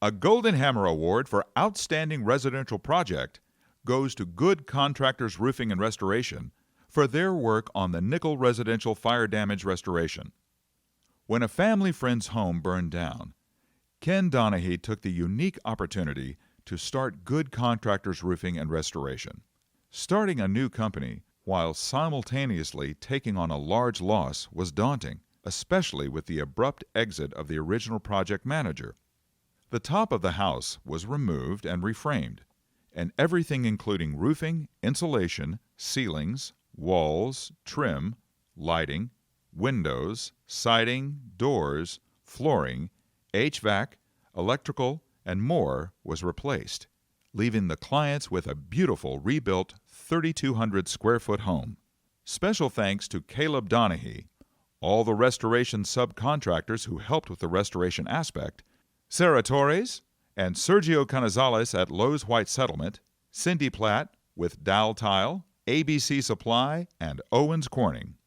A Golden Hammer Award for Outstanding Residential Project goes to Good Contractors Roofing and Restoration for their work on the Nickle residential fire damage restoration. When a family friend's home burned down, Ken Donahue took the unique opportunity to start Good Contractors Roofing and Restoration. Starting a new company while simultaneously taking on a large loss was daunting, especially with the abrupt exit of the original project manager. The top of the house was removed and reframed, and everything including roofing, insulation, ceilings, walls, trim, lighting, windows, siding, doors, flooring, HVAC, electrical, and more was replaced, leaving the clients with a beautiful rebuilt 3,200 square foot home. Special thanks to Caleb Donahue, all the restoration subcontractors who helped with the restoration aspect, Sarah Torres and Sergio Canizales at Lowe's White Settlement, Cindy Platt with Dow Tile, ABC Supply, and Owens Corning.